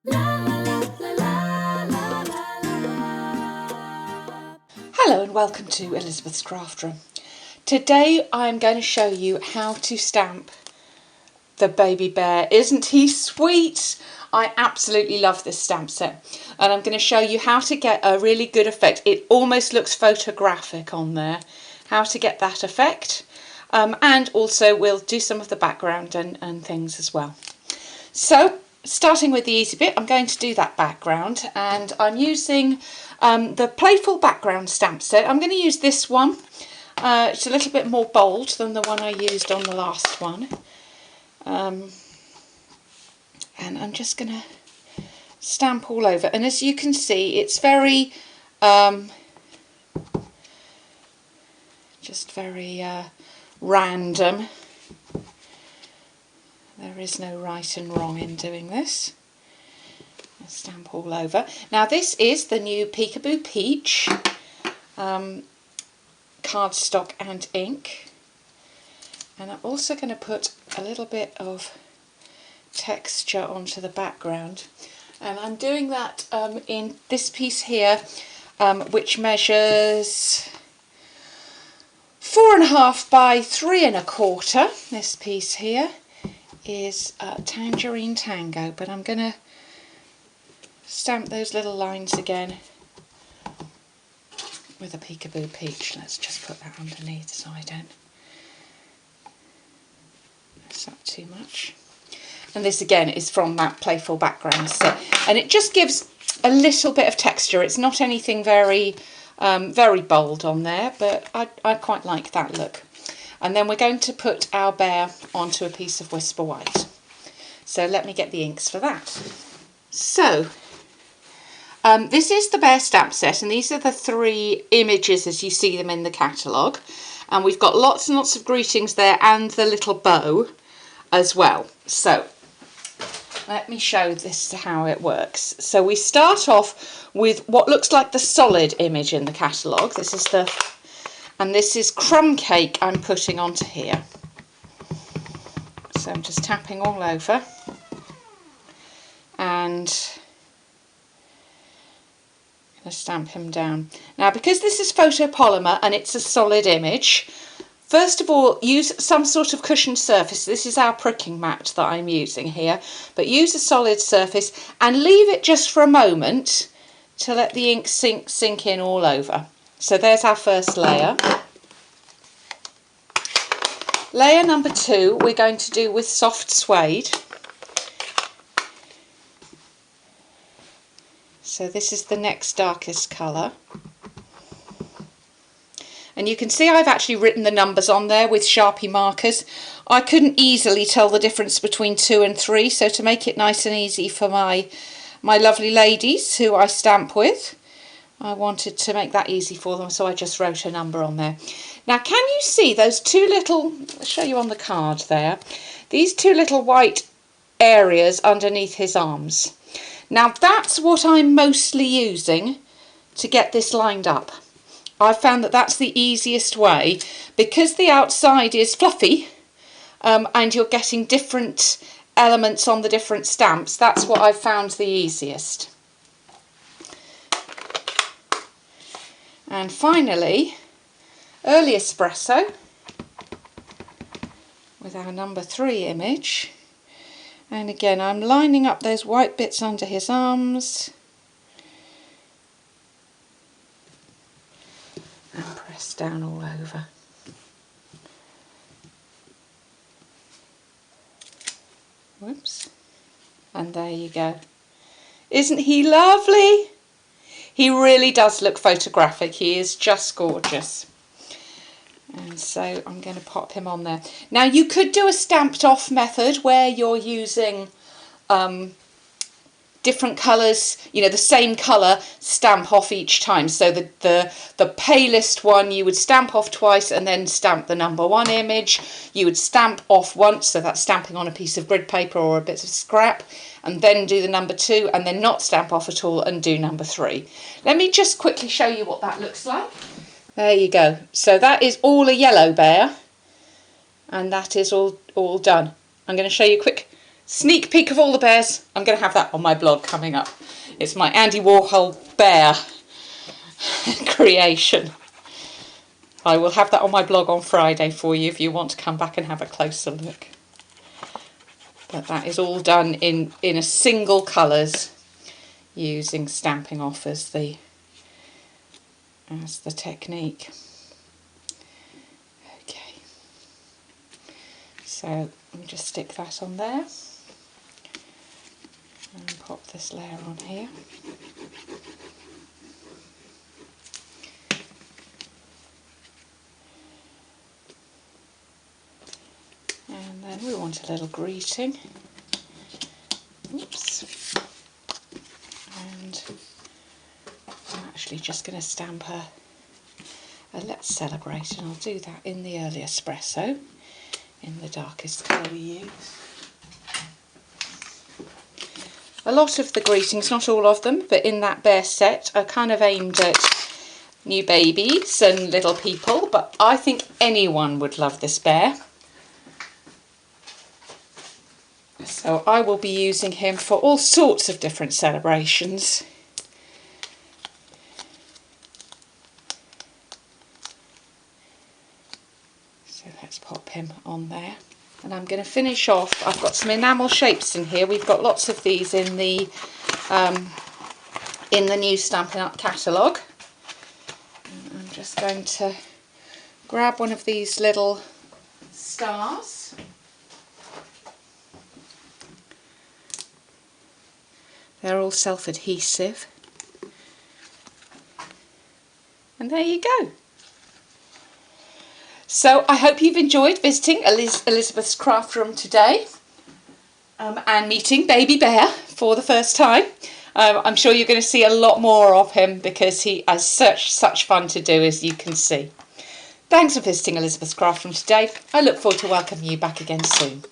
Hello and welcome to Elizabeth's Craft Room. Today I'm going to show you how to stamp the baby bear. Isn't he sweet? I absolutely love this stamp set, and I'm going to show you how to get a really good effect. It almost looks photographic on there. How to get that effect, and also we'll do some of the background and things as well. So starting with the easy bit, I'm going to do that background, and I'm using the Playful Backgrounds stamp set. I'm going to use this one. It's a little bit more bold than the one I used on the last one. And I'm just going to stamp all over. And as you can see, it's very, just very random. There is no right and wrong in doing this. I'll stamp all over. Now this is the new Peekaboo Peach cardstock and ink. And I'm also going to put a little bit of texture onto the background. And I'm doing that in this piece here, which measures 4.5 by 3.25. This piece here is Tangerine Tango, but I'm going to stamp those little lines again with a Peekaboo Peach. Let's just put that underneath so I don't mess up too much. And this again is from that Playful Backgrounds set, and it just gives a little bit of texture. It's not anything very very bold on there, but I quite like that look. And then we're going to put our bear onto a piece of Whisper White. So let me get the inks for that. So this is the bear stamp set, and these are the 3 images as you see them in the catalogue. And we've got lots and lots of greetings there and the little bow as well. So let me show this how it works. So we start off with what looks like the solid image in the catalogue. This is and this is crumb cake I'm putting onto here. So I'm just tapping all over, and I'm going to stamp him down. Now because this is photopolymer and it's a solid image, first of all use some sort of cushioned surface. This is our pricking mat that I'm using here, but use a solid surface and leave it just for a moment to let the ink sink in all over. So there's our first layer. Layer number 2 we're going to do with soft suede. So this is the next darkest colour. And you can see I've actually written the numbers on there with Sharpie markers. I couldn't easily tell the difference between 2 and 3, so to make it nice and easy for my lovely ladies who I stamp with, I wanted to make that easy for them, so I just wrote a number on there. Now can you see those 2 little, I'll show you on the card there, these 2 little white areas underneath his arms? Now that's what I'm mostly using to get this lined up. I've found that that's the easiest way, because the outside is fluffy and you're getting different elements on the different stamps. That's what I've found the easiest. And finally, early espresso with our number 3 image. And again, I'm lining up those white bits under his arms and press down all over. Whoops. And there you go. Isn't he lovely? He really does look photographic. He is just gorgeous. And so I'm going to pop him on there. Now you could do a stamped off method where you're using different colours, you know, the same colour, stamp off each time. So the palest one you would stamp off twice and then stamp the number 1 image. You would stamp off once, so that's stamping on a piece of grid paper or a bit of scrap, and then do the number 2 and then not stamp off at all and do number 3. Let me just quickly show you what that looks like. There you go. So that is all a yellow bear, and that is all done. I'm going to show you a quick sneak peek of all the bears. I'm going to have that on my blog coming up. It's my Andy Warhol bear creation. I will have that on my blog on Friday for you if you want to come back and have a closer look. But that is all done in a single colours, using Stampin' Off as the technique. Okay, so let me just stick that on there and pop this layer on here. And then we want a little greeting. Oops. And I'm actually just going to stamp a Let's Celebrate, and I'll do that in the early espresso, in the darkest colour we use. A lot of the greetings, not all of them, but in that bear set are kind of aimed at new babies and little people, but I think anyone would love this bear. So I will be using him for all sorts of different celebrations. So let's pop him on there. And I'm going to finish off, I've got some enamel shapes in here. We've got lots of these in the new Stampin' Up catalogue. And I'm just going to grab one of these little stars. They're all self-adhesive. And there you go. So I hope you've enjoyed visiting Elizabeth's craft room today and meeting Baby Bear for the first time. I'm sure you're going to see a lot more of him because he has such fun to do, as you can see. Thanks for visiting Elizabeth's craft room today. I look forward to welcoming you back again soon.